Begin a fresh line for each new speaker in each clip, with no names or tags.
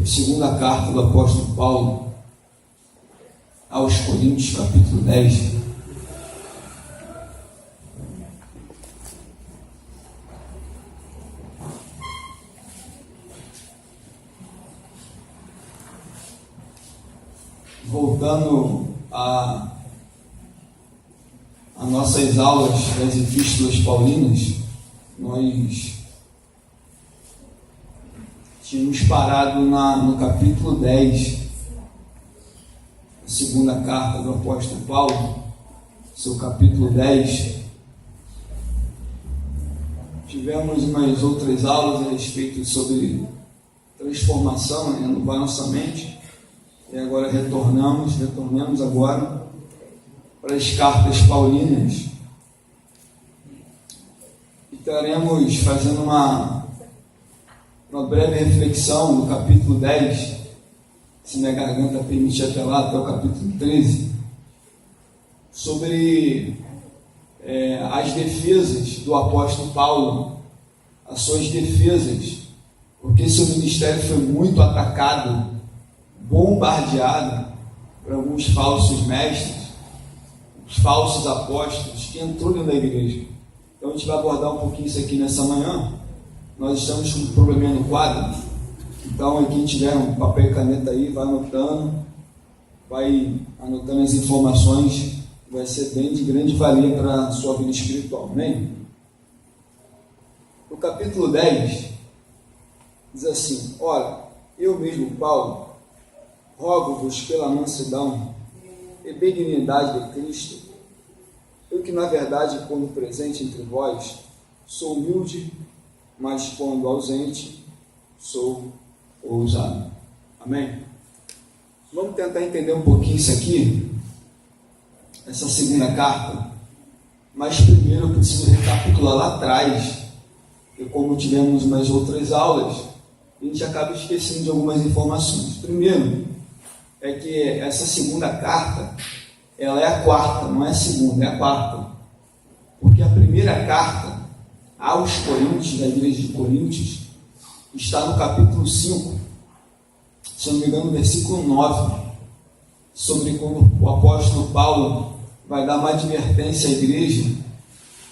Segunda carta do apóstolo Paulo aos Coríntios, capítulo 10. Voltando a nossas aulas das epístolas paulinas, nós tínhamos parado no capítulo 10, a segunda carta do apóstolo Paulo, seu capítulo 10. Tivemos umas outras aulas a respeito sobre transformação, renovar nossa mente, e agora retornamos agora para as cartas paulinas, e estaremos fazendo uma breve reflexão do capítulo 10, se minha garganta permite até lá, até o capítulo 13, sobre as defesas do apóstolo Paulo, as suas defesas, porque seu ministério foi muito atacado, bombardeado por alguns falsos mestres, os falsos apóstolos que entrou dentro da igreja. Então a gente vai abordar um pouquinho isso aqui nessa manhã. Nós estamos com um probleminha no quadro, então quem tiver um papel e caneta aí, vai anotando as informações, vai ser bem de grande valia para a sua vida espiritual, amém? No capítulo 10, diz assim: ora, eu mesmo, Paulo, rogo-vos pela mansidão e benignidade de Cristo, eu que na verdade, quando presente entre vós, sou humilde, mas quando ausente, sou ousado. Amém? Vamos tentar entender um pouquinho isso aqui, essa segunda carta, mas primeiro eu preciso recapitular lá atrás, porque como tivemos umas outras aulas, a gente acaba esquecendo de algumas informações. Primeiro, é que essa segunda carta, ela é a quarta, não é a segunda, é a quarta. Porque a primeira carta aos Coríntios, da igreja de Coríntios, está no capítulo 5, se não me engano, no versículo 9, sobre quando o apóstolo Paulo vai dar uma advertência à igreja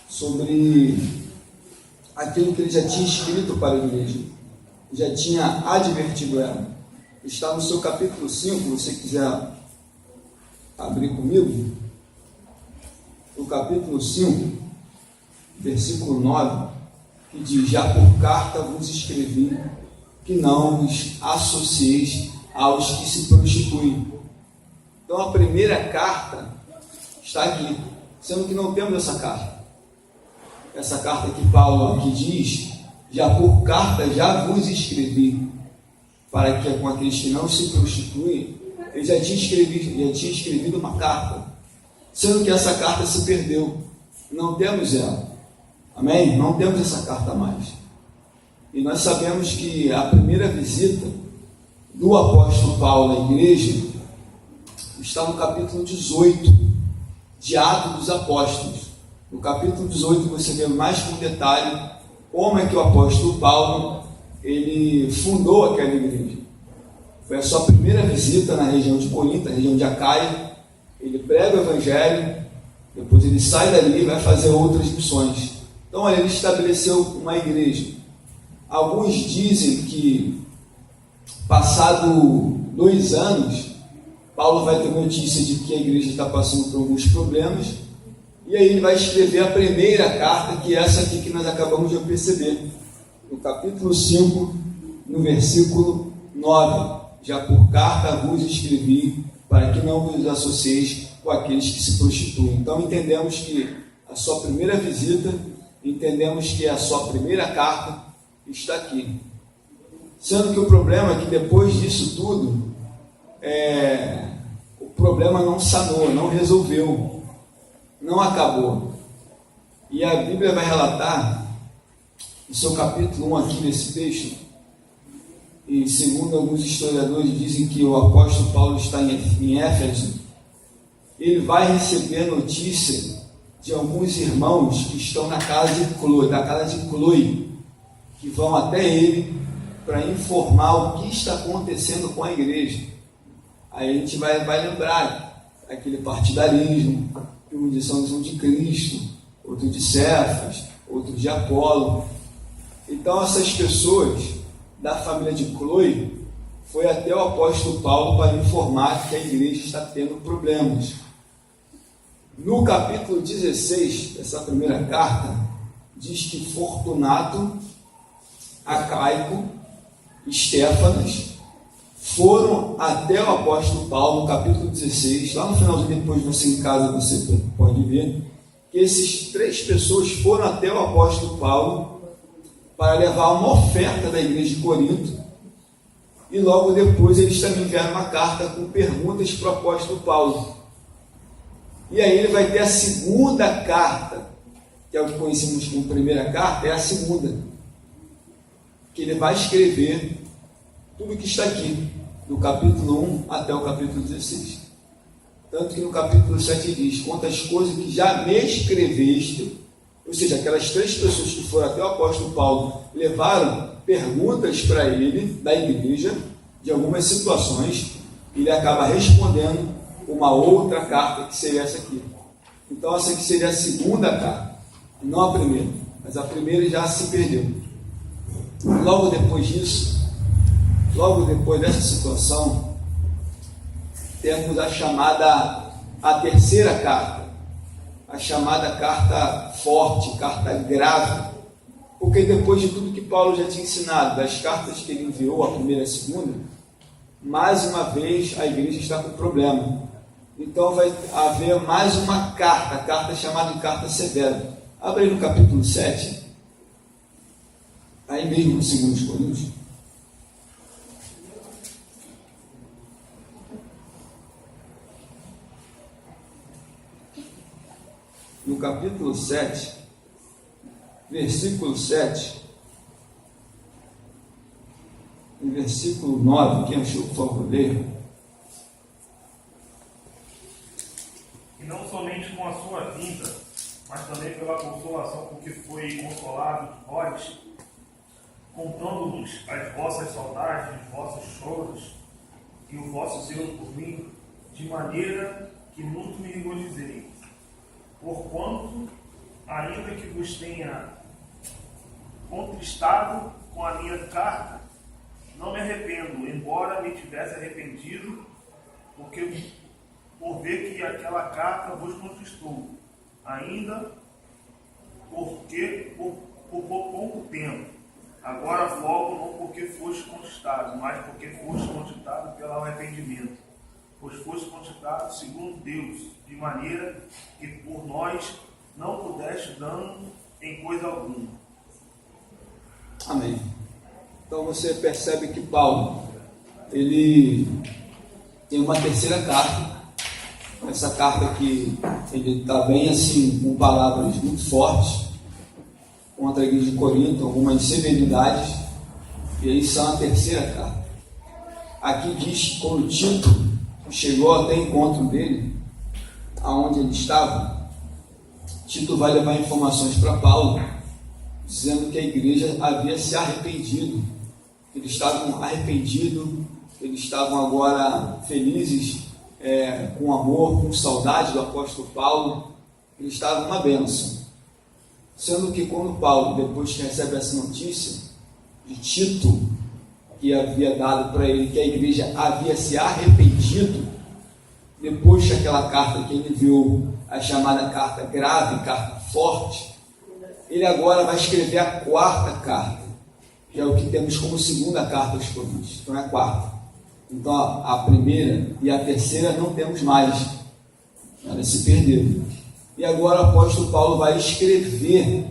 sobre aquilo que ele já tinha escrito para a igreja, já tinha advertido ela. Está no seu capítulo 5, se você quiser abrir comigo, no capítulo 5, versículo 9, que diz: já por carta vos escrevi que não vos associeis aos que se prostituem. Então a primeira carta está aqui, sendo que não temos essa carta. Essa carta que Paulo aqui diz: já por carta já vos escrevi, para que com aqueles que não se prostituem, ele já tinha escrevido uma carta, sendo que essa carta se perdeu, não temos ela, amém? Não temos essa carta mais, e nós sabemos que a primeira visita do apóstolo Paulo à igreja está no capítulo 18 de Atos dos Apóstolos. No capítulo 18 você vê mais com detalhe como é que o apóstolo Paulo ele fundou aquela igreja. Foi a sua primeira visita na região de Corinto, na região de Acaia. Ele prega o evangelho, depois ele sai dali e vai fazer outras missões. Então ele estabeleceu uma igreja. Alguns dizem que, passado 2 anos, Paulo vai ter notícia de que a igreja está passando por alguns problemas, e aí ele vai escrever a primeira carta, que é essa aqui que nós acabamos de perceber, no capítulo 5, no versículo 9. Já por carta vos escrevi, para que não vos associeis com aqueles que se prostituem. Então entendemos que a sua primeira visita, entendemos que a sua primeira carta está aqui. Sendo que o problema é que depois disso tudo, o problema não sanou, não resolveu, não acabou. E a Bíblia vai relatar, no seu capítulo 1 aqui nesse texto, e segundo alguns historiadores dizem que o apóstolo Paulo está em Éfeso, ele vai receber notícia de alguns irmãos que estão na casa de Cloe, que vão até ele para informar o que está acontecendo com a igreja. Aí a gente vai lembrar aquele partidarismo, que uns são de Cristo, outros de Cefas, outros de Apolo. Então essas pessoas da família de Cloe foi até o apóstolo Paulo para informar que a igreja está tendo problemas. No capítulo 16 dessa primeira carta, diz que Fortunato, Acaico, Estéfanas foram até o apóstolo Paulo, no capítulo 16, lá no finalzinho, depois você em casa você pode ver, que esses 3 pessoas foram até o apóstolo Paulo para levar uma oferta da igreja de Corinto, e logo depois eles também enviaram uma carta com perguntas para o apóstolo Paulo. E aí ele vai ter a segunda carta, que é o que conhecemos como primeira carta, é a segunda, que ele vai escrever tudo que está aqui, do capítulo 1 até o capítulo 16. Tanto que no capítulo 7 diz: quantas coisas que já me escreveste, ou seja, aquelas 3 pessoas que foram até o apóstolo Paulo levaram perguntas para ele, da igreja, de algumas situações, e ele acaba respondendo uma outra carta, que seria essa aqui. Então essa aqui seria a segunda carta, não a primeira, mas a primeira já se perdeu. Logo depois disso, logo depois dessa situação, temos a terceira carta, a chamada carta forte, carta grave, porque depois de tudo que Paulo já tinha ensinado, das cartas que ele enviou, a primeira e a segunda, mais uma vez a igreja está com problema. Então vai haver mais uma carta, a carta chamada de carta severa. Abre aí no capítulo 7, aí mesmo no 2 Coríntios. No capítulo 7, versículo 7, e versículo 9, quem achou, por favor, leia.
E não somente com a sua vinda, mas também pela consolação com que foi consolado de vós, contando-vos as vossas saudades, os vossos choros e o vosso zelo por mim, de maneira que muito me regozijei. Porquanto, ainda que vos tenha contristado com a minha carta, não me arrependo, embora me tivesse arrependido, por ver que aquela carta vos contristou, ainda porque por pouco tempo. Agora logo, não porque foste contristado, mas porque foste contristado pelo arrependimento, pois foste contristado segundo Deus, de maneira que por nós não pudeste dano em coisa alguma.
Amém. Então você percebe que Paulo, ele tem uma terceira carta. Essa carta aqui, ele está bem assim, com palavras muito fortes contra a igreja de Corinto, algumas severidades, e aí são a terceira carta. Aqui diz que quando Tito chegou até o encontro dele, aonde ele estava, Tito vai levar informações para Paulo, dizendo que a igreja havia se arrependido, que eles estavam arrependidos, eles estavam agora felizes, com amor, com saudade do apóstolo Paulo, eles estavam uma bênção. Sendo que quando Paulo, depois que recebe essa notícia de Tito, que havia dado para ele que a igreja havia se arrependido, depois daquela carta que ele enviou, a chamada carta grave, carta forte, ele agora vai escrever a quarta carta, que é o que temos como segunda carta aos Coríntios. Então é a quarta. Então a primeira e a terceira não temos mais, elas se perderam. E agora o apóstolo Paulo vai escrever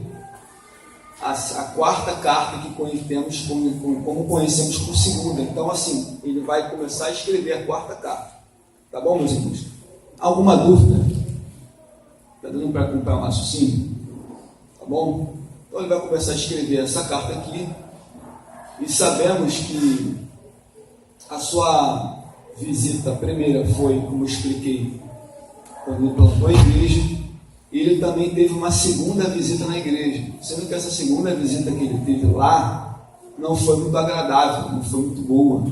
a quarta carta que temos como conhecemos por segunda. Então assim, ele vai começar a escrever a quarta carta. Tá bom, meus irmãos? Alguma dúvida? Está dando para acompanhar um raciocínio? Tá bom? Então ele vai começar a escrever essa carta aqui. E sabemos que a sua visita primeira foi, como eu expliquei, quando ele plantou a igreja. E ele também teve uma segunda visita na igreja, sendo que essa segunda visita que ele teve lá, não foi muito agradável, não foi muito boa.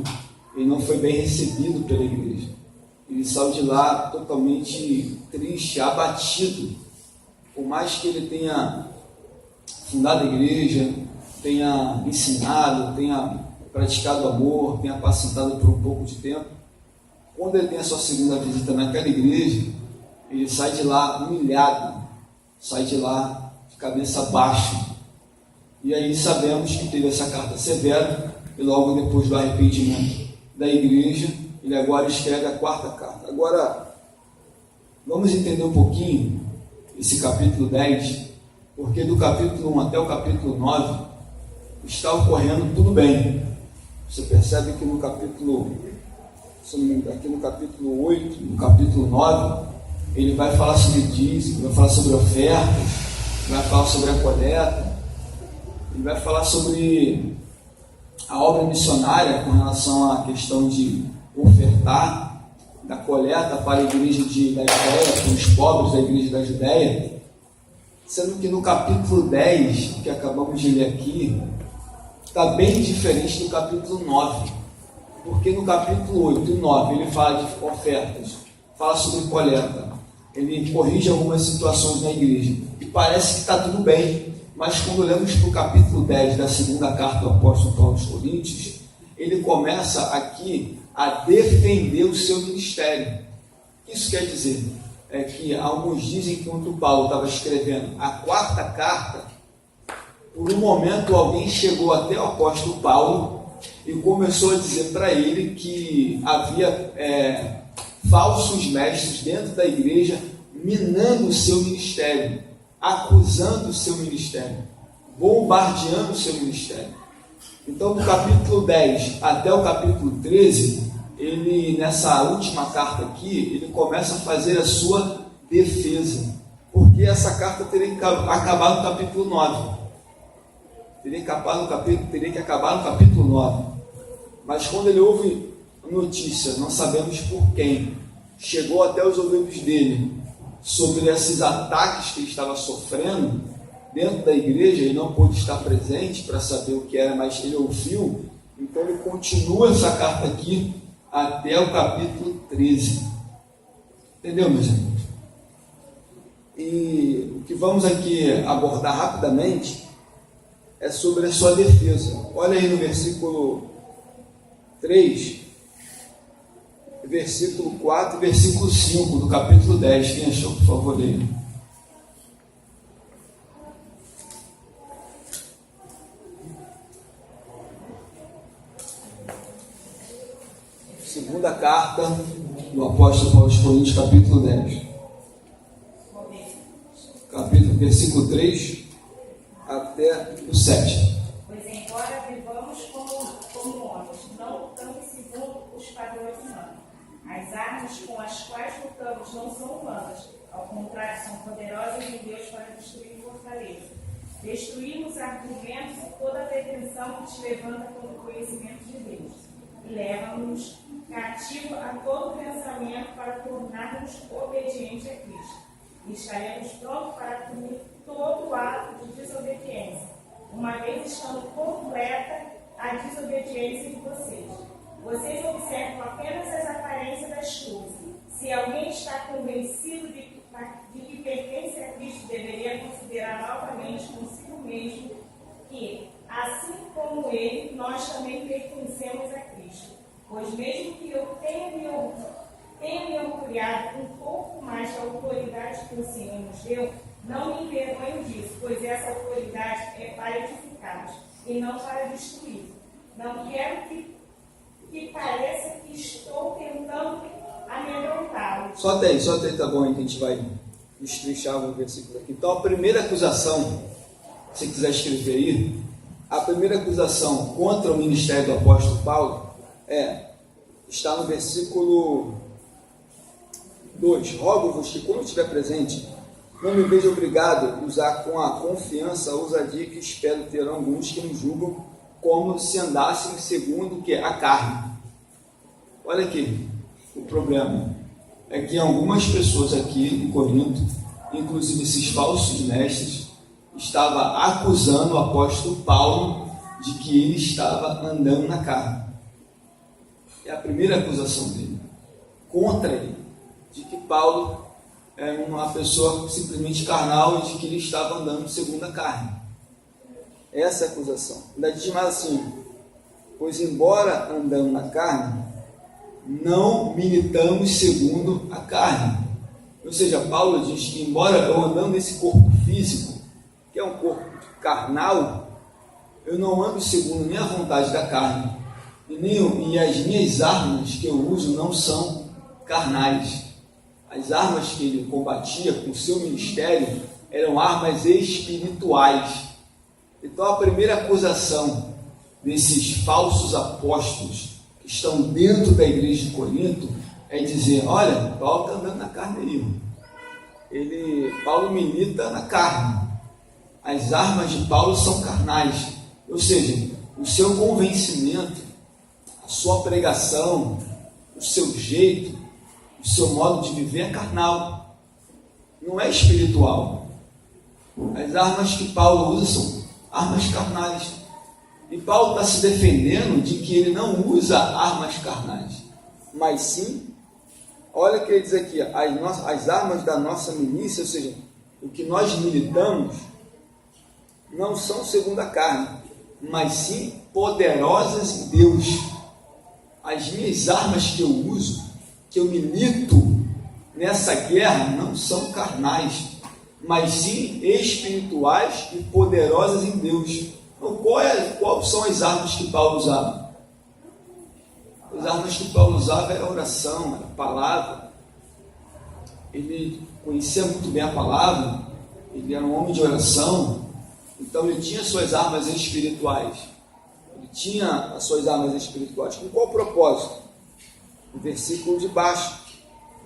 Ele não foi bem recebido pela igreja. Ele saiu de lá totalmente triste, abatido. Por mais que ele tenha fundado a igreja, tenha ensinado, tenha praticado amor, tenha apacentado por um pouco de tempo, quando ele tem a sua segunda visita naquela igreja, ele sai de lá humilhado, sai de lá de cabeça baixa. E aí sabemos que teve essa carta severa, e logo depois do arrependimento da igreja, ele agora escreve a quarta carta. Agora, vamos entender um pouquinho esse capítulo 10, porque do capítulo 1 até o capítulo 9 está ocorrendo tudo bem. Você percebe que no capítulo, aqui no capítulo 8, no capítulo 9, ele vai falar sobre dízimo, vai falar sobre ofertas, vai falar sobre a coleta, ele vai falar sobre a obra missionária com relação à questão de ofertar, da coleta para a igreja da Judéia, para os pobres da igreja da Judéia, sendo que no capítulo 10, que acabamos de ler aqui, está bem diferente do capítulo 9, porque no capítulo 8 e 9 ele fala de ofertas, fala sobre coleta, ele corrige algumas situações na igreja, e parece que está tudo bem, mas quando lemos para o capítulo 10 da segunda carta do apóstolo Paulo aos Coríntios, ele começa aqui a defender o seu ministério. Isso quer dizer é que alguns dizem que quando Paulo estava escrevendo a quarta carta, por um momento alguém chegou até o apóstolo Paulo e começou a dizer para ele que havia falsos mestres dentro da igreja minando o seu ministério, acusando o seu ministério, bombardeando o seu ministério. Então, do capítulo 10 até o capítulo 13, ele, nessa última carta aqui, ele começa a fazer a sua defesa, porque essa carta teria que acabar no capítulo 9. Teria que acabar no capítulo 9. Mas quando ele ouve notícia, não sabemos por quem, chegou até os ouvidos dele sobre esses ataques que ele estava sofrendo dentro da igreja, ele não pôde estar presente para saber o que era, mas ele ouviu, então ele continua essa carta aqui até o capítulo 13. Entendeu, meus amigos? E o que vamos aqui abordar rapidamente é sobre a sua defesa. Olha aí no versículo 3, versículo 4 e versículo 5 do capítulo 10. Quem achou, por favor, leia. Segunda carta do apóstolo Paulo aos Coríntios, capítulo 10. Versículo 3 até o 7.
Pois embora vivamos como homens, não lutamos segundo os padrões humanos. As armas com as quais lutamos não são humanas, ao contrário, são poderosas em Deus para destruir fortalezas. Destruímos argumentos e toda a pretensão que se levanta contra o conhecimento de Deus. E leva-nos cativo a todo pensamento para tornar-nos obedientes a Cristo. E estaremos prontos para punir todo ato de desobediência, uma vez estando completa a desobediência de vocês. Vocês observam apenas as aparências das coisas. Se alguém está convencido de que pertence a Cristo, deveria considerar novamente consigo mesmo que, assim como ele, nós também pertencemos a Cristo. Pois mesmo que eu tenha me orgulhado um pouco mais da autoridade que o Senhor nos deu, não me envergonho disso, pois essa autoridade é para edificar e não para destruir. Não quero que pareça que estou tentando amedrontá-lo.
Só até aí, tá bom, aí que a gente vai destrinchar o versículo aqui. Então, a primeira acusação, se você quiser escrever aí, a primeira acusação contra o ministério do apóstolo Paulo está no versículo 2. Rogo-vos que, quando estiver presente, não me veja obrigado a usar com a confiança a ousadia que espero ter alguns que me julgam como se andassem segundo a carne. Olha aqui, o problema é que algumas pessoas aqui em Corinto, inclusive esses falsos mestres, estavam acusando o apóstolo Paulo de que ele estava andando na carne. É a primeira acusação dele, contra ele, de que Paulo é uma pessoa simplesmente carnal e de que ele estava andando segundo a carne. Essa é a acusação. Ainda diz mais assim: pois embora andando na carne, não militamos segundo a carne. Ou seja, Paulo diz que embora eu andando nesse corpo físico, que é um corpo carnal, eu não ando segundo nem a vontade da carne, e as minhas armas que eu uso não são carnais. As armas que ele combatia com o seu ministério eram armas espirituais. Então a primeira acusação desses falsos apóstolos que estão dentro da igreja de Corinto é dizer: olha, Paulo está andando na carne aí. Paulo milita na carne. As armas de Paulo são carnais. Ou seja, o seu convencimento, a sua pregação, o seu jeito, o seu modo de viver é carnal, não é espiritual. As armas que Paulo usa são armas carnais. E Paulo está se defendendo de que ele não usa armas carnais, mas sim, olha o que ele diz aqui: as armas da nossa milícia, ou seja, o que nós militamos, não são segundo a carne, mas sim poderosas em Deus. As minhas armas que eu uso, que eu milito nessa guerra, não são carnais, mas sim espirituais e poderosas em Deus. Então, quais são as armas que Paulo usava? As armas que Paulo usava era a oração, era a palavra. Ele conhecia muito bem a palavra, ele era um homem de oração, então ele tinha suas armas espirituais. Ele tinha as suas armas espirituais. Com qual propósito? O versículo de baixo,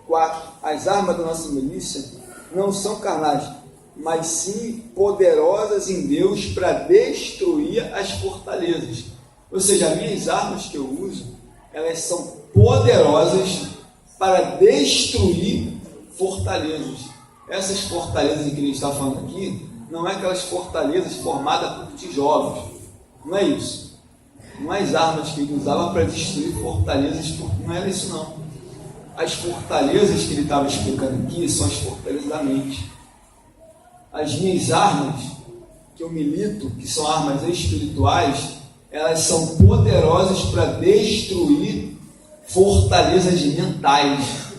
4. As armas da nossa milícia não são carnais, mas sim poderosas em Deus para destruir as fortalezas. Ou seja, as minhas armas que eu uso, elas são poderosas para destruir fortalezas. Essas fortalezas que a gente está falando aqui, não é aquelas fortalezas formadas por tijolos. Não é isso. Não é as armas que ele usava para destruir fortalezas, não era isso não. As fortalezas que ele estava explicando aqui são as fortalezas da mente. As minhas armas que eu milito, que são armas espirituais, elas são poderosas para destruir fortalezas mentais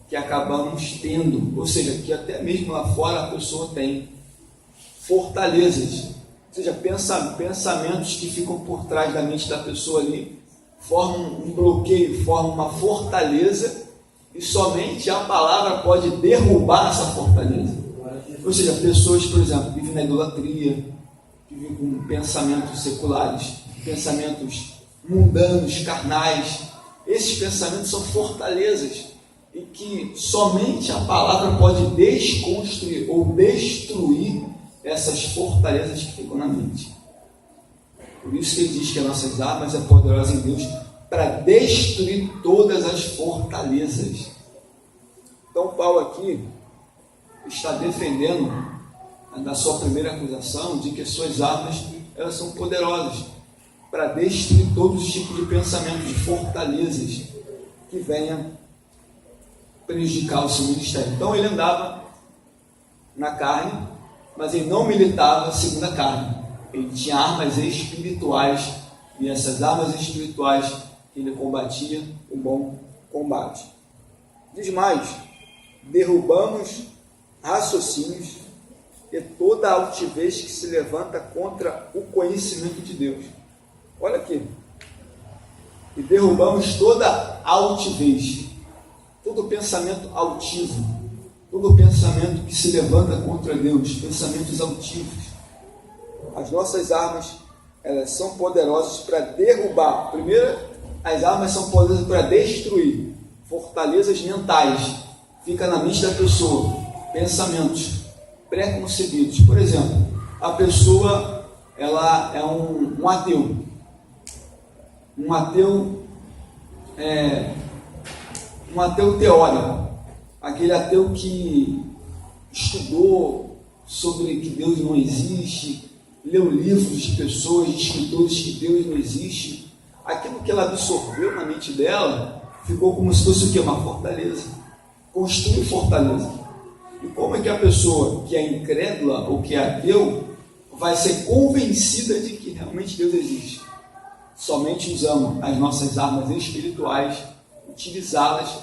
que acabamos tendo, ou seja, que até mesmo lá fora a pessoa tem fortalezas, ou seja, pensamentos que ficam por trás da mente da pessoa ali, formam um bloqueio, formam uma fortaleza, e somente a palavra pode derrubar essa fortaleza. Ou seja, pessoas, por exemplo, vivem na idolatria, vivem com pensamentos seculares, pensamentos mundanos, carnais. Esses pensamentos são fortalezas e que somente a palavra pode desconstruir ou destruir essas fortalezas que ficam na mente. Por isso que ele diz que as nossas armas é poderosa em Deus para destruir todas as fortalezas. Então Paulo aqui está defendendo da sua primeira acusação de que as suas armas elas são poderosas para destruir todos os tipos de pensamentos, de fortalezas que venham prejudicar o seu ministério. Então ele andava na carne, mas ele não militava segundo a carne. Ele tinha armas espirituais, e essas armas espirituais ele combatia o bom combate. Diz mais: derrubamos raciocínios e toda a altivez que se levanta contra o conhecimento de Deus. Olha aqui. E derrubamos toda altivez, todo pensamento altivo, todo pensamento que se levanta contra Deus, pensamentos altivos. As nossas armas, elas são poderosas para derrubar. Primeiro, as armas são poderosas para destruir fortalezas mentais. Fica na mente da pessoa, pensamentos pré-concebidos. Por exemplo, a pessoa ela é um ateu. Um ateu teórico. Aquele ateu que estudou sobre que Deus não existe, leu livros de pessoas, de escritores que Deus não existe, aquilo que ela absorveu na mente dela ficou como se fosse o quê? Uma fortaleza. Construiu fortaleza. E como é que a pessoa que é incrédula ou que é ateu vai ser convencida de que realmente Deus existe? Somente usando as nossas armas espirituais, utilizá-las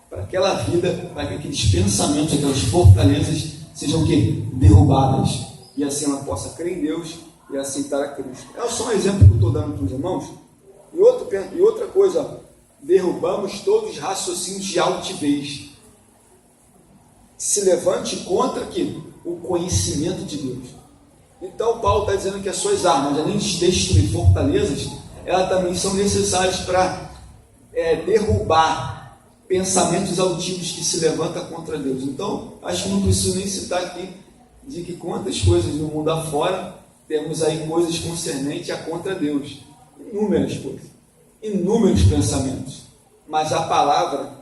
para aquela vida, para que aqueles pensamentos, aquelas fortalezas sejam o quê? Derrubadas. E assim ela possa crer em Deus e aceitar a Cristo. É só um exemplo que eu estou dando para os irmãos. E outra coisa, derrubamos todos os raciocínios de altivez. Se levante contra aqui, o conhecimento de Deus. Então Paulo está dizendo que as suas armas, além de destruir fortalezas, elas também são necessárias para derrubar pensamentos altivos que se levantam contra Deus. Então, acho que não preciso nem citar aqui de que quantas coisas no mundo afora temos aí coisas concernentes a contra Deus. Inúmeras coisas, inúmeros pensamentos. Mas a palavra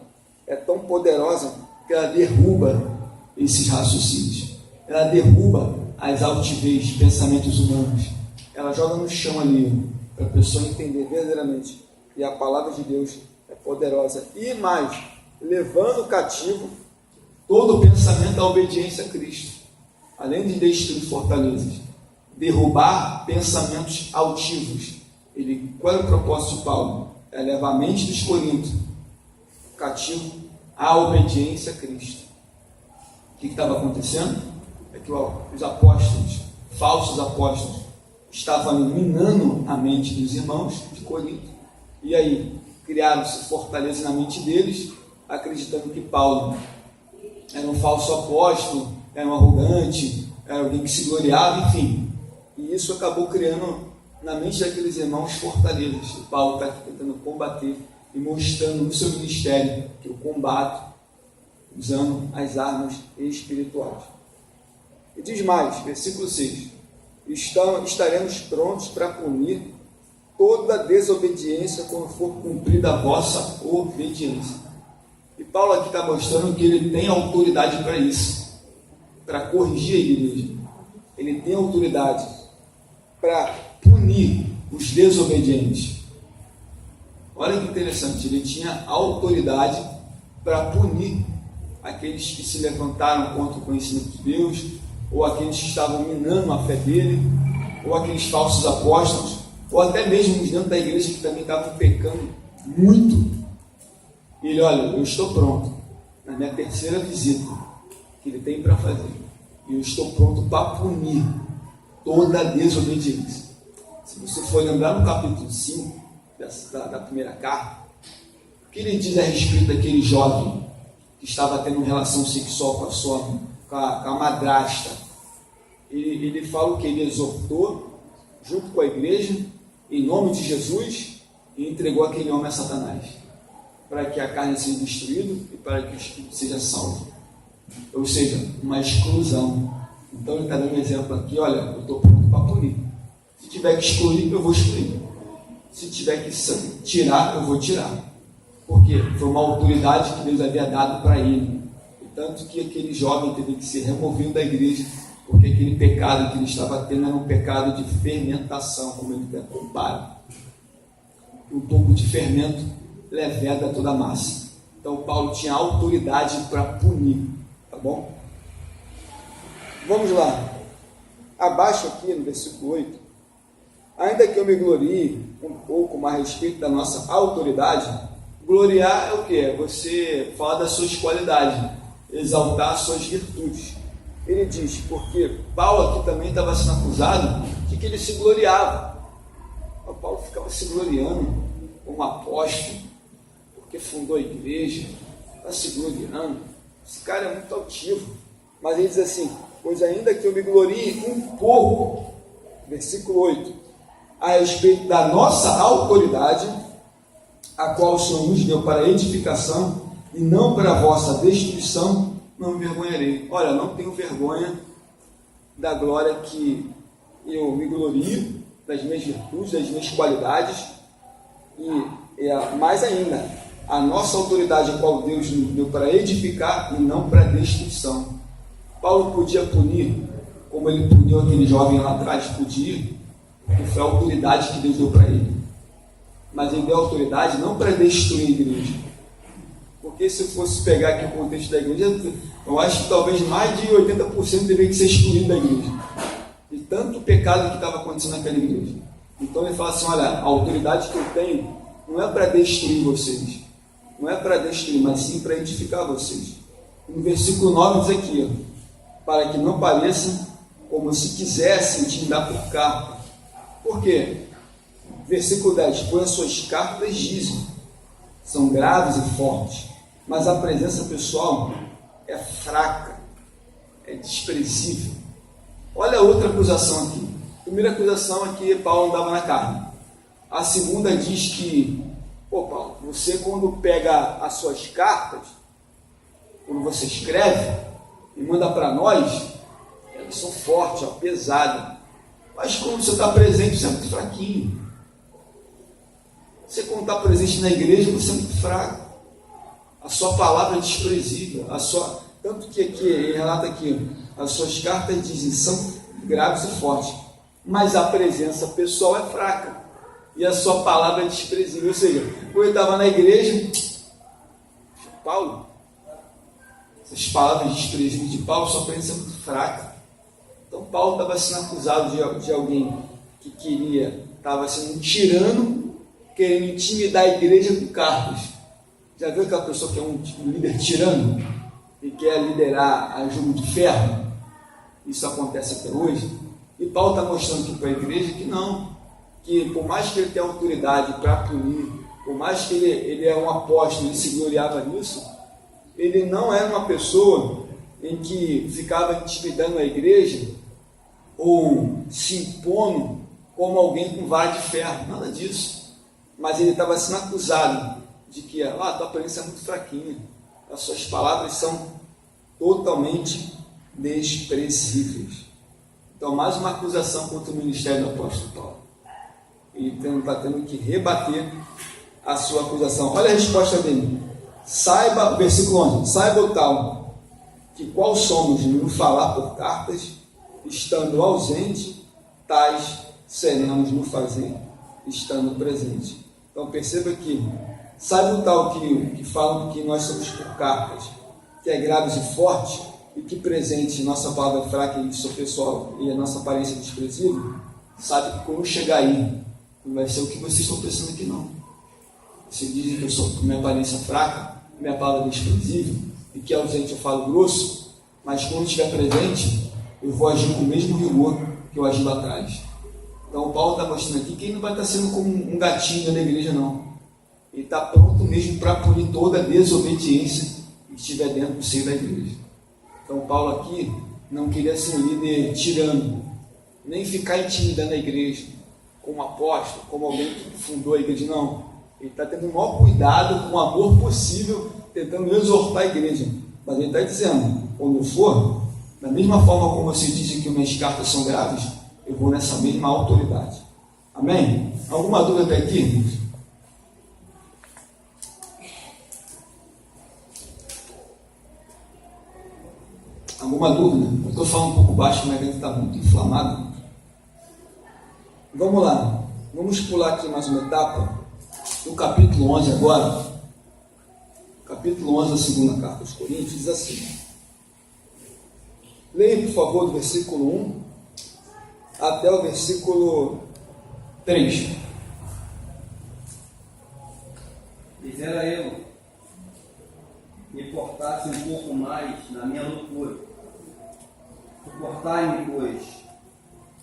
é tão poderosa que ela derruba esses raciocínios. Ela derruba as altivez, pensamentos humanos. Ela joga no chão ali, para a pessoa entender verdadeiramente. E a palavra de Deus é poderosa. E mais, levando cativo todo o pensamento à obediência a Cristo. Além de destruir fortalezas, derrubar pensamentos altivos. Qual é o propósito de Paulo? É levar a mente dos coríntios cativo à obediência a Cristo. O que estava acontecendo? É que os apóstolos, falsos apóstolos, estavam minando a mente dos irmãos de Corinto. E aí, criaram-se fortaleza na mente deles, acreditando que Paulo era um falso apóstolo, era um arrogante, era alguém que se gloriava, enfim. E isso acabou criando na mente daqueles irmãos fortalezas. E Paulo está tentando combater e mostrando no seu ministério que o combate usando as armas espirituais. E diz mais, versículo 6: estaremos prontos para punir toda desobediência quando for cumprida a vossa obediência. E Paulo aqui está mostrando que ele tem autoridade para isso, para corrigir a igreja. Ele tem autoridade para punir os desobedientes. Olha que interessante, ele tinha autoridade para punir aqueles que se levantaram contra o conhecimento de Deus, ou aqueles que estavam minando a fé dele, ou aqueles falsos apóstolos, ou até mesmo os dentro da igreja que também estavam pecando muito. E ele, olha, eu estou pronto, na minha terceira visita que ele tem para fazer, e eu estou pronto para punir toda a desobediência. Se você for lembrar no capítulo 5 da primeira carta, o que ele diz a respeito daquele jovem que estava tendo relação sexual com a madrasta? Ele fala o que? Ele exortou junto com a igreja, em nome de Jesus, e entregou aquele homem a Satanás, para que a carne seja destruída e para que o espírito seja salvo. Ou seja, uma exclusão. Então ele está dando um exemplo aqui, olha, eu estou pronto para punir. Se tiver que excluir, eu vou excluir. Se tiver que tirar, eu vou tirar. Porque foi uma autoridade que Deus havia dado para ele. E tanto que aquele jovem teve que ser removido da igreja, porque aquele pecado que ele estava tendo era um pecado de fermentação, como ele compara. Um pouco de fermento leveda toda a massa. Então Paulo tinha autoridade para punir, tá bom? Vamos lá. Abaixo aqui no versículo 8. Ainda que eu me glorie um pouco mais a respeito da nossa autoridade, gloriar é o que? É você falar das suas qualidades, exaltar as suas virtudes. Ele diz, porque Paulo aqui também estava sendo acusado de que ele se gloriava. O Paulo ficava se gloriando como apóstolo, porque fundou a igreja, está se gloriando. Esse cara é muito altivo. Mas ele diz assim, pois ainda que eu me glorie um pouco, versículo 8, a respeito da nossa autoridade, a qual o Senhor nos deu para edificação e não para a vossa destruição, não me envergonharei. Olha, não tenho vergonha da glória que eu me glorio, das minhas virtudes, das minhas qualidades, e mais ainda, a nossa autoridade, a qual Deus nos deu para edificar e não para destruição. Paulo podia punir como ele puniu aquele jovem lá atrás, podia, porque foi a autoridade que Deus deu para ele. Mas ele deu autoridade não para destruir a igreja. Porque se eu fosse pegar aqui o contexto da igreja, eu acho que talvez mais de 80% deveria ser excluído da igreja. De tanto pecado que estava acontecendo naquela igreja. Então ele fala assim, olha, a autoridade que eu tenho não é para destruir vocês. Não é para destruir, mas sim para edificar vocês. No versículo 9 diz aqui, ó, para que não pareçam como se quisessem intimidar por carta. Por quê? Versículo 10, pois as suas cartas dizem, são graves e fortes, mas a presença pessoal é fraca, é desprezível. Olha a outra acusação aqui. A primeira acusação é que Paulo andava na carne. A segunda diz que, Paulo, você quando pega as suas cartas, quando você escreve e manda para nós, elas são fortes, pesadas. Mas quando você está presente, você é muito fraquinho. Você quando está presente na igreja, você é muito fraco. A sua palavra é desprezível. Tanto que aqui, ele relata aqui, as suas cartas dizem, são graves e fortes, mas a presença pessoal é fraca. E a sua palavra é desprezível. Ou seja, quando ele estava na igreja, Paulo, essas palavras desprezíveis de Paulo, sua presença é muito fraca. Então Paulo estava sendo acusado de alguém que estava sendo um tirano, querendo intimidar a igreja com cartas. Já viu aquela pessoa que é um líder tirano e quer liderar a jogo de ferro? Isso acontece até hoje. E Paulo está mostrando aqui para a igreja que não, que por mais que ele tenha autoridade para punir, por mais que ele é um apóstolo, ele se gloriava nisso, ele não era uma pessoa em que ficava intimidando a igreja ou se impondo como alguém com vara de ferro, nada disso. Mas ele estava sendo acusado de que a tua aparência é muito fraquinha, as suas palavras são totalmente desprezíveis. Então, mais uma acusação contra o ministério do apóstolo Paulo. Ele está tendo que rebater a sua acusação. Olha a resposta dele. Saiba, versículo 11, saiba o tal, que qual somos no falar por cartas, estando ausente, tais seremos no fazer, estando presente. Então perceba que, saiba o tal que falam que nós somos por cartas, que é graves e forte, e que presente nossa palavra fraca e seu pessoal e a nossa aparência desprezível, sabe que quando chegar aí, não vai ser o que vocês estão pensando aqui não. Vocês dizem que eu sou com minha aparência fraca, minha palavra desprezível, e que ausente eu falo grosso, mas quando estiver presente, eu vou agir com o mesmo rigor que eu agi lá atrás. Então Paulo está mostrando aqui que ele não vai estar sendo como um gatinho na igreja não. Ele está pronto mesmo para punir toda a desobediência que estiver dentro do seio da igreja. Então Paulo aqui não queria ser um líder tirano, nem ficar intimidando a igreja, como apóstolo, como alguém que fundou a igreja, não. Ele está tendo o maior cuidado, com o amor possível, tentando exortar a igreja. Mas ele está dizendo, quando eu for, da mesma forma como vocês dizem que minhas cartas são graves, eu vou nessa mesma autoridade. Amém? Alguma dúvida até aqui? Alguma dúvida? Eu estou falando um pouco baixo, minha garganta está muito inflamada. Vamos lá. Vamos pular aqui mais uma etapa. No capítulo 11 agora. Capítulo 11 da segunda carta aos Coríntios diz assim. Leia, por favor, do versículo 1 até o versículo 3.
Quisera eu me portasse um pouco mais na minha loucura. Suportai-me, pois,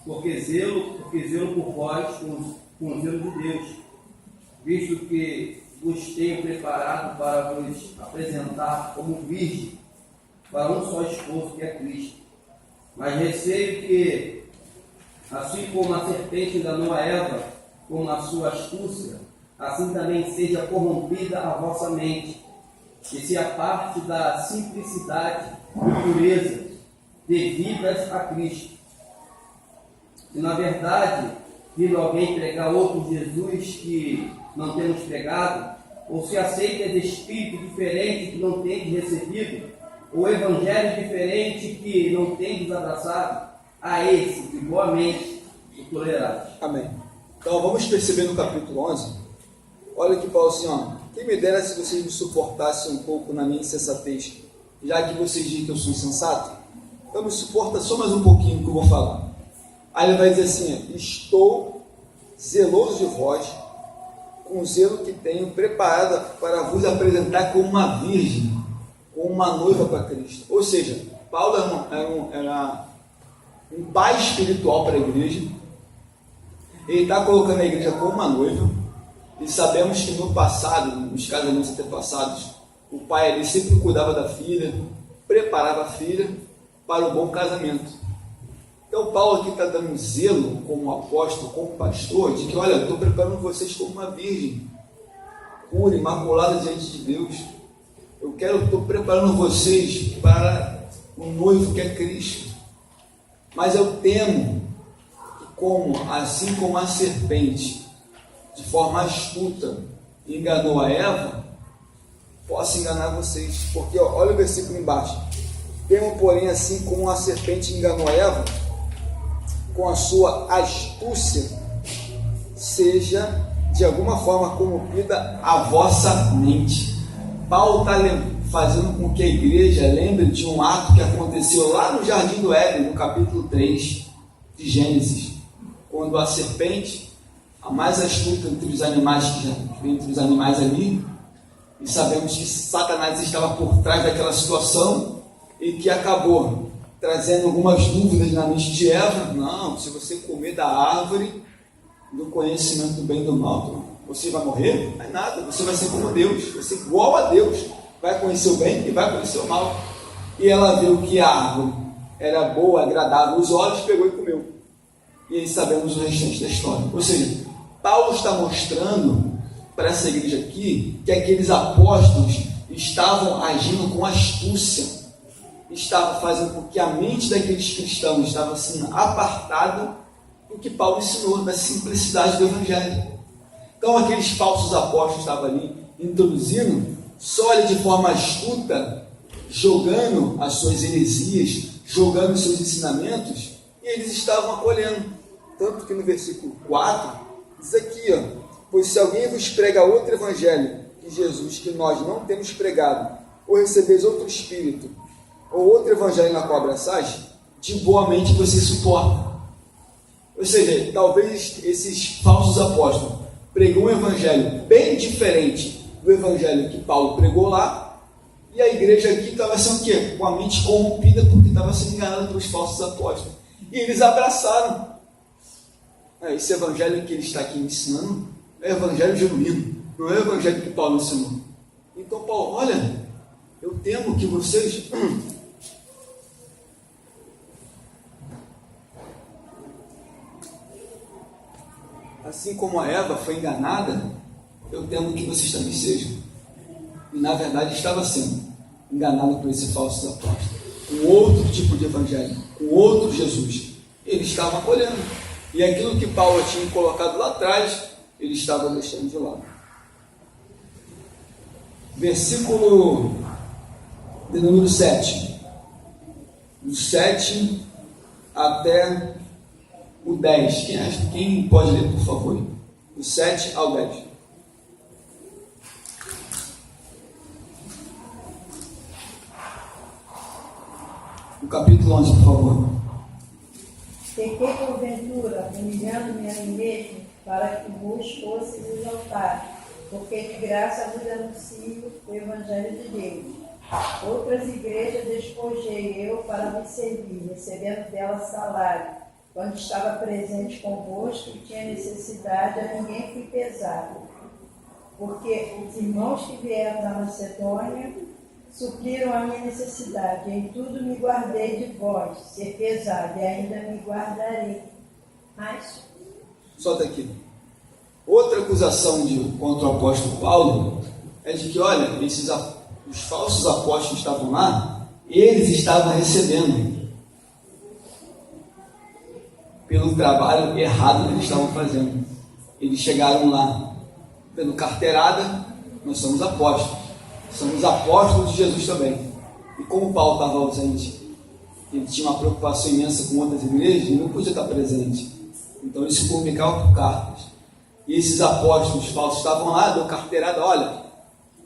porque zelo por vós com o zelo de Deus, visto que vos tenho preparado para vos apresentar como virgem para um só esposo, que é Cristo. Mas receio que, assim como a serpente enganou a Eva com a sua astúcia, assim também seja corrompida a vossa mente, e se aparte da simplicidade e pureza devidas a Cristo. Se na verdade vindo alguém pregar outro Jesus que não temos pregado, ou se aceitas espírito diferente que não tendes recebido, ou evangelho diferente que não tendes abraçado, a esse que boamente o tolerais.
Amém. Então vamos perceber no capítulo 11, olha que Paulo assim, ó, quem me dera se vocês me suportassem um pouco na minha insensatez, já que vocês dizem que eu sou insensato, então me suporta só mais um pouquinho que eu vou falar. Aí ele vai dizer assim, estou zeloso de vós, com o zelo que tenho preparado para vos apresentar como uma virgem, como uma noiva para Cristo. Ou seja, Paulo era um pai espiritual para a igreja. Ele está colocando a igreja como uma noiva. E sabemos que no passado, nos casamentos antepassados, o pai ele sempre cuidava da filha, preparava a filha para o bom casamento. Então Paulo aqui está dando um zelo como apóstolo, como pastor, de que olha, eu estou preparando vocês como uma virgem, pura, imaculada diante de Deus. Estou preparando vocês para o noivo que é Cristo. Mas eu temo que assim como a serpente, de forma astuta, enganou a Eva, possa enganar vocês. Porque olha o versículo embaixo. Temo, porém, assim como a serpente enganou a Eva, com a sua astúcia, seja de alguma forma corrompida a vossa mente. Paulo está fazendo com que a igreja lembre de um ato que aconteceu lá no Jardim do Éden, no capítulo 3 de Gênesis, quando a serpente, a mais astuta entre os animais, entre os animais ali, e sabemos que Satanás estava por trás daquela situação e que acabou trazendo algumas dúvidas na mente de Eva. Não, se você comer da árvore do conhecimento do bem e do mal, você vai morrer? Não é nada, você vai ser como Deus, vai ser igual a Deus, vai conhecer o bem e vai conhecer o mal. E ela viu que a árvore era boa, agradável aos olhos, pegou e comeu. E aí sabemos o restante da história. Ou seja, Paulo está mostrando para essa igreja aqui que aqueles apóstolos estavam agindo com astúcia, estava fazendo com que a mente daqueles cristãos estava sendo apartada do que Paulo ensinou, da simplicidade do Evangelho. Então aqueles falsos apóstolos estavam ali introduzindo, só ali de forma astuta, jogando as suas heresias, jogando os seus ensinamentos, e eles estavam acolhendo. Tanto que no versículo 4, diz aqui, ó, pois se alguém vos prega outro evangelho que Jesus, que nós não temos pregado, ou recebeis outro espírito, ou outro evangelho na qual abraçais, de boa mente você suporta. Ou seja, talvez esses falsos apóstolos pregam um evangelho bem diferente do evangelho que Paulo pregou lá, e a igreja aqui estava sendo o quê? Com a mente corrompida, porque estava sendo enganada pelos falsos apóstolos. E eles abraçaram. Esse evangelho que ele está aqui ensinando é o evangelho genuíno, não é o evangelho que Paulo ensinou. Então Paulo, olha, eu temo que vocês assim como a Eva foi enganada, eu temo que vocês também sejam. E na verdade estava sendo enganado por esse falso apóstolo, com outro tipo de evangelho, com outro Jesus. Ele estava acolhendo. E aquilo que Paulo tinha colocado lá atrás, ele estava deixando de lado. Versículo de número 7. Do 7 até o 10. Quem pode ler, por favor? Do 7 ao 10. O capítulo 11, por favor.
Pequei porventura, humilhando-me a mim mesmo, para que vos fosseis exaltados, porque de graça vos anuncio o Evangelho de Deus. Outras igrejas despojei eu para me servir, recebendo delas salário. Quando estava presente convosco e tinha necessidade, a ninguém fui pesado. Porque os irmãos que vieram da Macedônia supriram a minha necessidade, em tudo me guardei de vós, ser pesado, e ainda me guardarei. Mas
solta aqui. Outra acusação contra o apóstolo Paulo é de que, olha, os falsos apóstolos estavam lá, eles estavam recebendo pelo trabalho errado que eles estavam fazendo. Eles chegaram lá pelo carteirada, nós somos apóstolos de Jesus também. E como Paulo estava ausente, ele tinha uma preocupação imensa com outras igrejas e não podia estar presente. Então ele se comunicava por cartas. E esses apóstolos falsos estavam lá, deu carteirada, olha,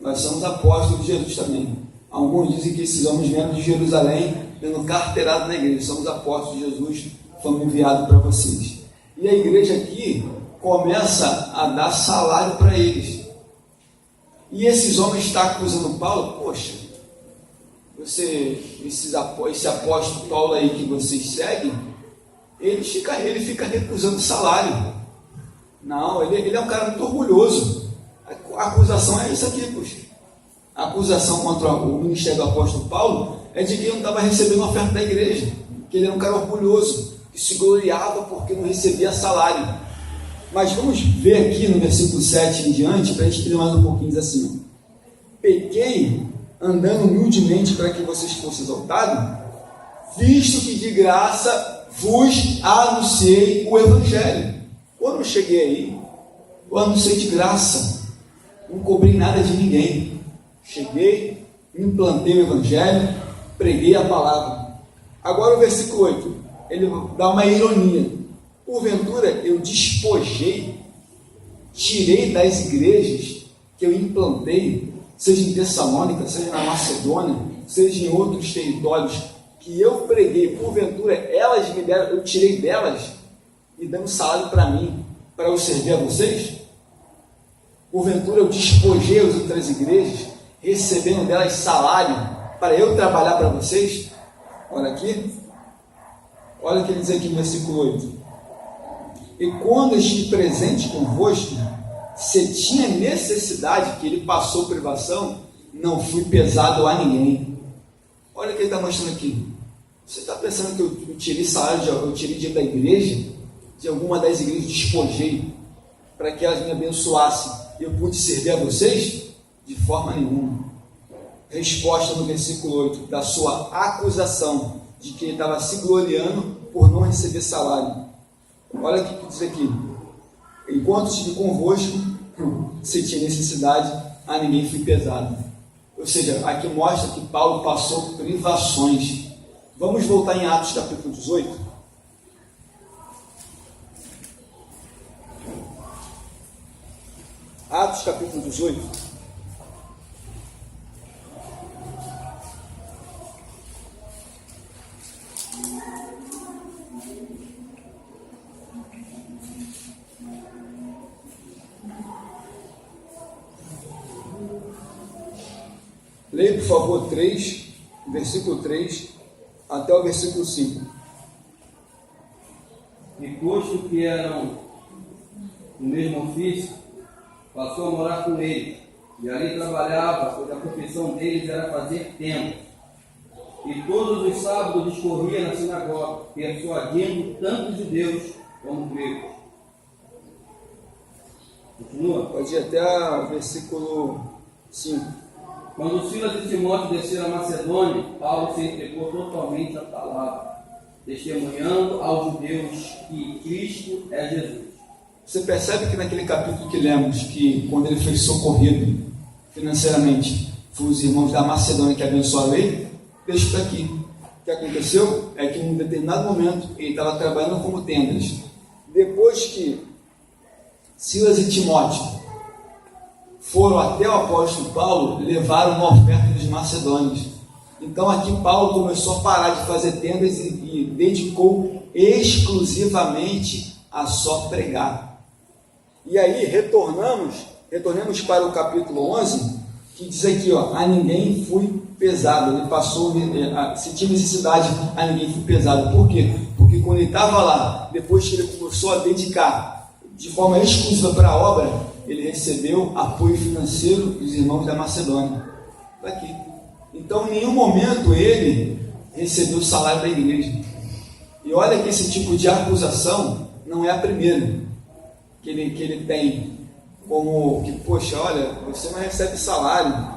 nós somos apóstolos de Jesus também. Alguns dizem que esses homens vieram de Jerusalém, dando carteirada na igreja, somos apóstolos de Jesus, fomos enviados para vocês. E a igreja aqui começa a dar salário para eles. E esses homens estão acusando Paulo, poxa, esse apóstolo Paulo aí que vocês seguem, ele fica recusando salário. Não, ele é um cara muito orgulhoso. A acusação é isso aqui, poxa. A acusação contra o ministério do apóstolo Paulo é de que ele não estava recebendo oferta da igreja, que ele era um cara orgulhoso, que se gloriava porque não recebia salário. Mas vamos ver aqui no versículo 7 em diante, para a gente entender mais um pouquinho, diz assim: pequei andando humildemente para que vocês fossem exaltados, visto que de graça vos anunciei o Evangelho. Quando eu cheguei aí, eu anunciei de graça, não cobrei nada de ninguém. Cheguei, implantei o Evangelho, preguei a palavra. Agora o versículo 8, ele dá uma ironia. Porventura eu despojei, tirei das igrejas que eu implantei, seja em Tessalônica, seja na Macedônia, seja em outros territórios, que eu preguei, porventura elas me deram, eu tirei delas e dando salário para mim, para eu servir a vocês? Porventura eu despojei as outras igrejas, recebendo delas salário, para eu trabalhar para vocês? Olha aqui, olha o que ele diz aqui no versículo 8. E quando estive presente convosco, se tinha necessidade, que ele passou privação, não fui pesado a ninguém. Olha o que ele está mostrando aqui. Você está pensando que eu tirei salário, eu tirei dinheiro da igreja, de alguma das igrejas, despojei, para que elas me abençoassem, e eu pude servir a vocês? De forma nenhuma. Resposta no versículo 8, da sua acusação, de que ele estava se gloriando por não receber salário. Olha o que diz aqui: enquanto estive convosco, se tinha necessidade, a ninguém fui pesado. Ou seja, aqui mostra que Paulo passou privações. Vamos voltar em Atos capítulo 18. Atos capítulo 18. Leia, por favor, 3, versículo 3 até o versículo 5.
E posto que eram no mesmo ofício, passou a morar com eles, e ali trabalhava, pois a profissão deles era fazer templos. E todos os sábados discorria na sinagoga, persuadindo tanto judeus como gregos. Continua.
Pode ir até o versículo 5.
Quando Silas e Timóteo desceram a Macedônia, Paulo se entregou totalmente à palavra, testemunhando aos judeus que Cristo é Jesus.
Você percebe que naquele capítulo que lemos, que quando ele foi socorrido financeiramente, foi os irmãos da Macedônia que abençoaram ele? Deixa isso aqui. O que aconteceu é que em um determinado momento ele estava trabalhando como tendas. Depois que Silas e Timóteo foram até o apóstolo Paulo, levaram uma oferta dos macedônios. Então aqui Paulo começou a parar de fazer tendas e dedicou exclusivamente a só pregar. E aí retornamos para o capítulo 11, que diz aqui, a ninguém fui pesado. Ele passou, se tinha necessidade, a ninguém fui pesado. Por quê? Porque quando ele estava lá, depois que ele começou a dedicar de forma exclusiva para a obra, ele recebeu apoio financeiro dos irmãos da Macedônia. Está aqui. Então, em nenhum momento ele recebeu o salário da igreja. E olha que esse tipo de acusação não é a primeira que ele tem. Como que, poxa, olha, você não recebe salário.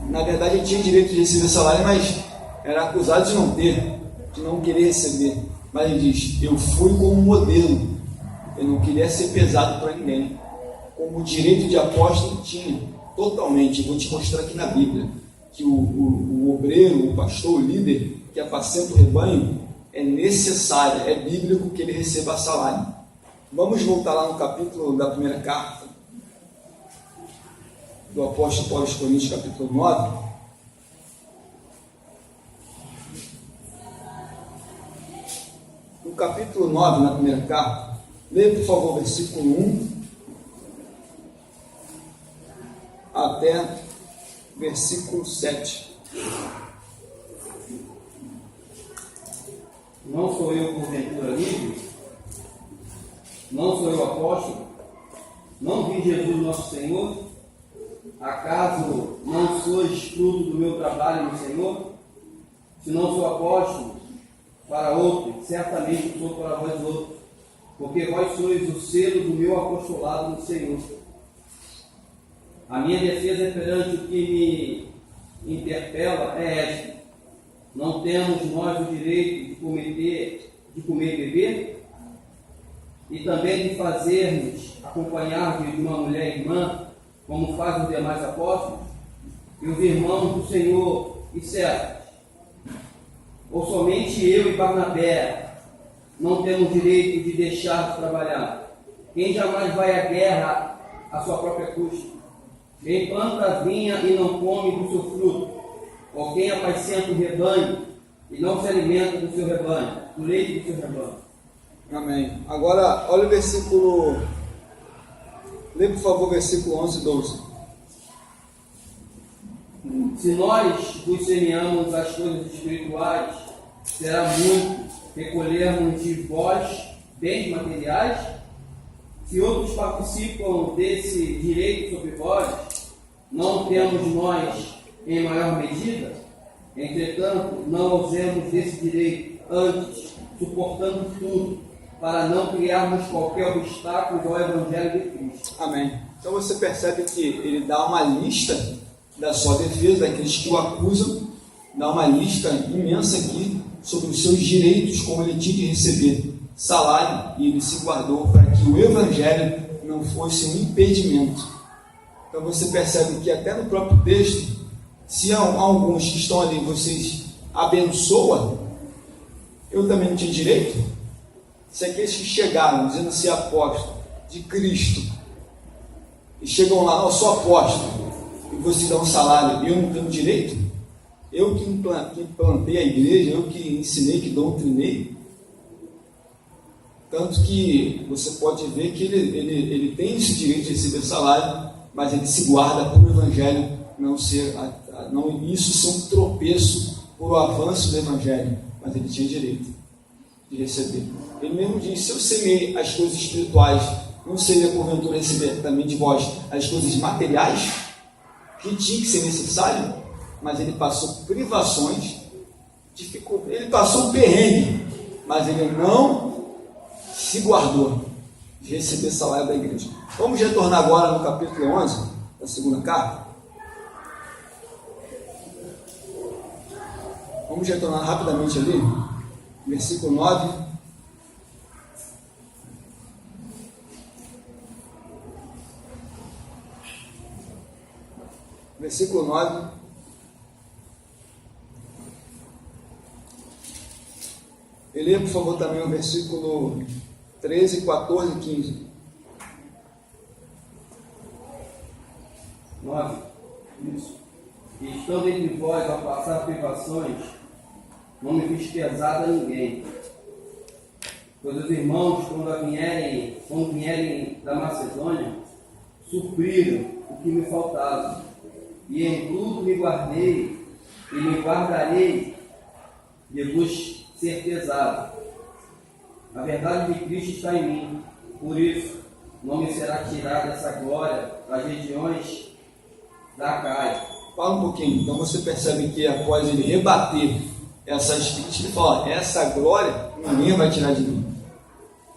Na verdade, ele tinha direito de receber salário, mas era acusado de não ter, de não querer receber. Mas ele diz, eu fui como modelo. Eu não queria ser pesado para ninguém. Como o direito de apóstolo tinha, totalmente, vou te mostrar aqui na Bíblia. que o obreiro, o pastor, o líder que apacenta o rebanho, é necessário, é bíblico que ele receba salário. Vamos voltar lá no capítulo da primeira carta do apóstolo Paulo aos Coríntios, capítulo 9. No capítulo 9, na primeira carta, leia por favor o versículo 1 até versículo 7.
Não sou eu porventura livre? Não sou eu apóstolo? Não vi Jesus nosso Senhor? Acaso não sois fruto do meu trabalho no Senhor? Se não sou apóstolo para outro, certamente sou para vós outros, porque vós sois o selo do meu apostolado no Senhor. A minha defesa perante o que me interpela é esta: não temos nós o direito de comer e beber? E também de fazermos acompanhar de uma mulher irmã, como fazem os demais apóstolos, e os irmãos do Senhor e servos? Ou somente eu e Barnabé não temos direito de deixar de trabalhar? Quem jamais vai à guerra à sua própria custa? Quem planta a vinha e não come do seu fruto? Ou quem apacenta o rebanho e não se alimenta do seu rebanho, do leite do seu rebanho?
Amém. Agora, olha o versículo. Lê, por favor, versículo 11 e 12.
Se nós vos semeamos as coisas espirituais, será muito recolhermos de vós bens materiais? Se outros participam desse direito sobre vós, não temos nós em maior medida? Entretanto, não usemos desse direito, antes, suportando tudo, para não criarmos qualquer obstáculo ao Evangelho de Cristo.
Amém. Então você percebe que ele dá uma lista da sua defesa, daqueles que o acusam, dá uma lista imensa aqui sobre os seus direitos, como ele tinha de receber salário, e ele se guardou para que o Evangelho não fosse um impedimento. Então você percebe que até no próprio texto, se há alguns que estão ali, vocês abençoam, eu também não tinha direito? Se aqueles que chegaram dizendo ser apóstolo de Cristo, e chegam lá, eu sou apóstolo, e vocês dão um salário, eu não tenho direito? Eu que implantei a igreja, eu que ensinei, que doutrinei. Tanto que você pode ver que ele tem esse direito de receber salário, mas ele se guarda para o Evangelho não ser, isso ser um tropeço para o avanço do Evangelho, mas ele tinha direito de receber. Ele mesmo diz: se eu semei as coisas espirituais, não seria porventura receber também de vós as coisas materiais, que tinha que ser necessário? Mas ele passou privações, ele passou um perrengue, mas ele não se guardou de receber salário da igreja. Vamos retornar agora no capítulo 11 da segunda carta. Vamos retornar rapidamente ali, versículo 9. Versículo 9. E leia, por favor, também o versículo 13, 14 e 15.
9. Isso. E estando entre vós a passar privações, não me fiz pesado a ninguém. Pois os irmãos, quando vierem da Macedônia, supriram o que me faltava. E em tudo me guardei e me guardarei de vos ser pesado. A verdade de Cristo está em mim, por isso não me será tirada essa glória das regiões da Acaia.
Fala um pouquinho. Então você percebe que após ele rebater essas críticas, ele fala: essa glória ninguém vai tirar de mim.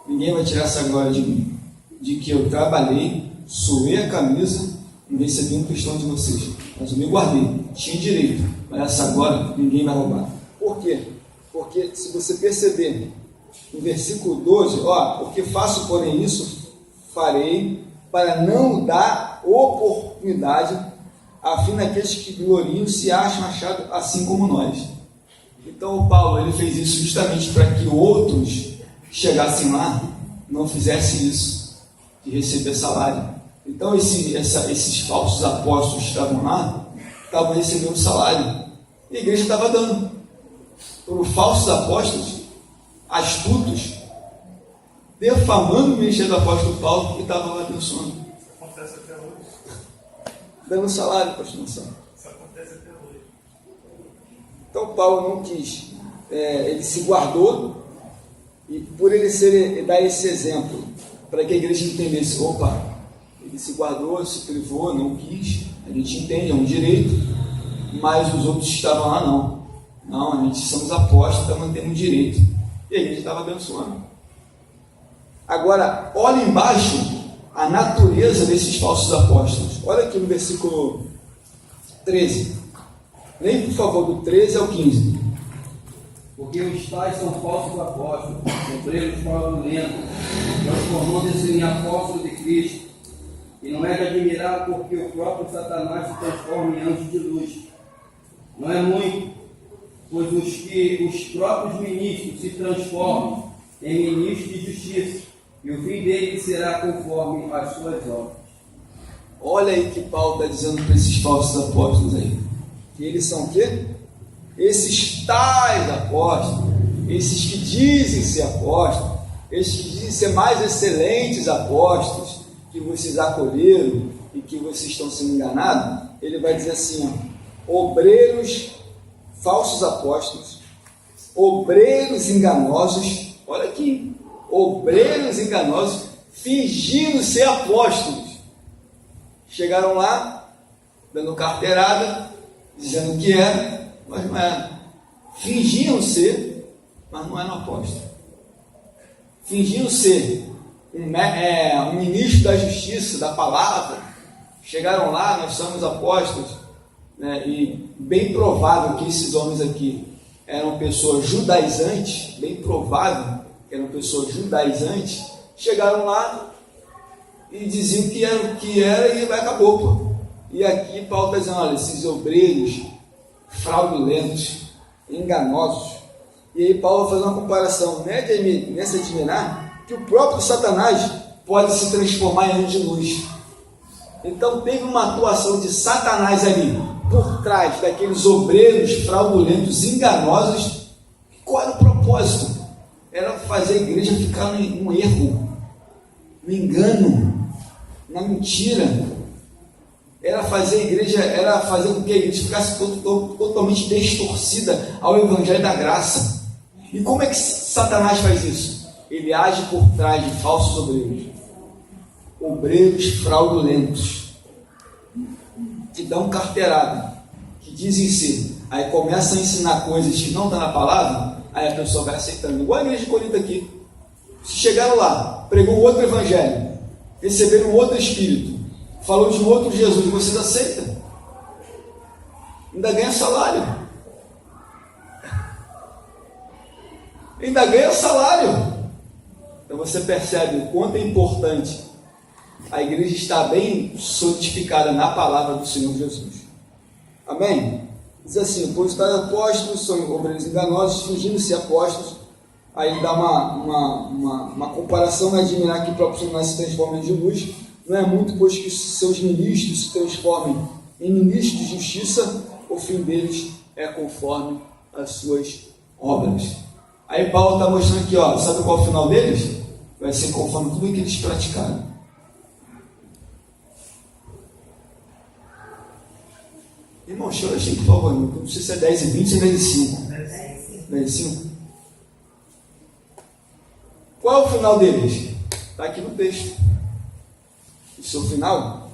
Ninguém vai tirar essa glória de mim. De que eu trabalhei, suei a camisa, não recebi um tostão de vocês, mas eu me guardei, tinha direito, mas essa glória ninguém vai roubar. Por quê? Porque se você perceber no versículo 12, porque faço, porém, isso farei para não dar oportunidade a fim daqueles que gloriam se acham achados assim como nós. Então o Paulo ele fez isso justamente para que outros que chegassem lá não fizessem isso, de receber salário. Então esses falsos apóstolos que estavam lá, estavam recebendo salário, e a igreja estava dando. Por falsos apóstolos, astutos, defamando o ministério do apóstolo Paulo, que estava lá abençoando.
Isso acontece até hoje.
Dando salário para a instituição.
Isso acontece até hoje.
Então Paulo não quis, ele se guardou, e por ele dar esse exemplo, para que a igreja entendesse, opa, ele se guardou, se privou, não quis, a gente entende, é um direito, mas os outros que estavam lá não, a gente somos apóstolos, estamos tendo um direito, e a igreja estava abençoando. Agora, olha embaixo a natureza desses falsos apóstolos, olha aqui no versículo 13, leia por favor do 13 ao 15.
Porque os tais são falsos apóstolos, obreiros fraudulentos, transformando-se em apóstolos de Cristo. E não é de admirar porque o próprio Satanás se transforma em anjo de luz. Não é muito, pois os próprios ministros se transformam em ministros de justiça, e o fim deles será conforme as suas obras.
Olha aí que Paulo está dizendo para esses falsos apóstolos aí. Que eles são o quê? Esses tais apóstolos, esses que dizem ser apóstolos, esses que dizem ser mais excelentes apóstolos, que vocês acolheram e que vocês estão sendo enganados, ele vai dizer assim, ó, obreiros, falsos apóstolos, obreiros enganosos, olha aqui, obreiros enganosos, fingindo ser apóstolos, chegaram lá, dando carteirada, dizendo que era, mas não era. Fingiam ser, mas não eram apóstolos. Fingiam ser um ministro da justiça, da palavra. Chegaram lá, nós somos apóstolos, né? E bem provável que esses homens aqui eram pessoas judaizantes, bem provável que eram pessoas judaizantes. Chegaram lá e diziam que era e acabou, pô. E aqui Paulo está dizendo, olha, esses obreiros fraudulentos, enganosos. E aí Paulo vai fazer uma comparação, não é de se admirar que o próprio Satanás pode se transformar em anjo de luz. Então teve uma atuação de Satanás ali, por trás daqueles obreiros fraudulentos, enganosos. Qual era o propósito? Era fazer a igreja ficar no erro, no engano, na mentira. Era fazer com que a igreja ficasse totalmente distorcida ao evangelho da graça. E como é que Satanás faz isso? Ele age por trás de falsos obreiros fraudulentos, que dão carteirada, que dizem ser, aí começa a ensinar coisas que não estão na palavra, aí a pessoa vai aceitando, igual a igreja de Corinto aqui. Se chegaram lá, pregou outro evangelho, receberam outro espírito, falou de um outro Jesus, vocês aceitam? Ainda ganha salário. Ainda ganha salário. Então você percebe o quanto é importante a igreja estar bem solidificada na palavra do Senhor Jesus. Amém? Diz assim, pois os tais apóstolos são obreiros enganosos, fingindo ser apóstolos. Aí ele dá uma comparação, não é admirar que o próprio Satanás se transforma em luz. Não é muito, pois que seus ministros se transformem em ministros de justiça, o fim deles é conforme as suas obras. Aí Paulo está mostrando aqui, ó, sabe qual é o final deles? Vai ser conforme tudo que eles praticaram. Irmão, chora assim, por favor, não precisa ser 10 e 20, é 10 e 5. 10 e 5. Qual é o final deles? Está aqui no texto. O seu final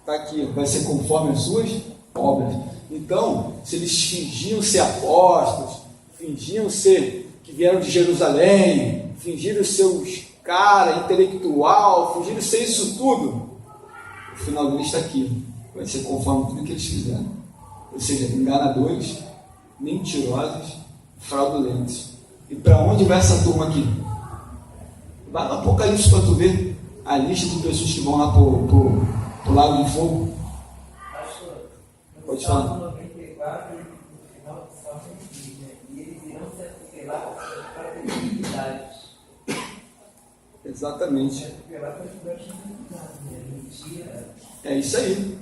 está aqui, vai ser conforme as suas obras. Então, se eles fingiam ser apóstolos, fingiam ser que vieram de Jerusalém, fingiram ser os cara intelectual, fingiram ser isso tudo, o final deles está aqui, vai ser conforme tudo que eles fizeram. Ou seja, enganadores, mentirosos, fraudulentos. E para onde vai essa turma aqui? Vai no Apocalipse para tu ver a lista de pessoas que vão lá para o lago de fogo. Pode
Salmo
falar.
94, no final do Salmo diz, né? E eles irão se atropelar com suas próprias iniquidades.
Exatamente.
Atropelar com as próprias iniquidades, né? Mentira.
É isso aí.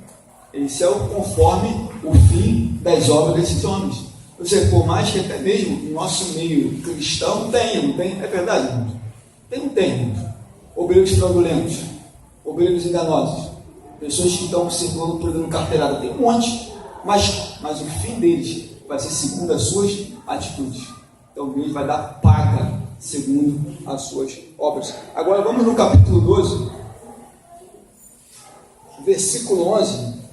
Esse é o conforme o fim das obras desses homens. Ou seja, por mais que até mesmo no nosso meio cristão tenha, não tem? É verdade, irmãos? Tem, irmãos. Obreiros fraudulentos, obreiros enganosos, pessoas que estão circulando por dando carteirada, tem um monte, mas o fim deles vai ser segundo as suas atitudes. Então Deus vai dar paga segundo as suas obras. Agora vamos no capítulo 12, versículo 11.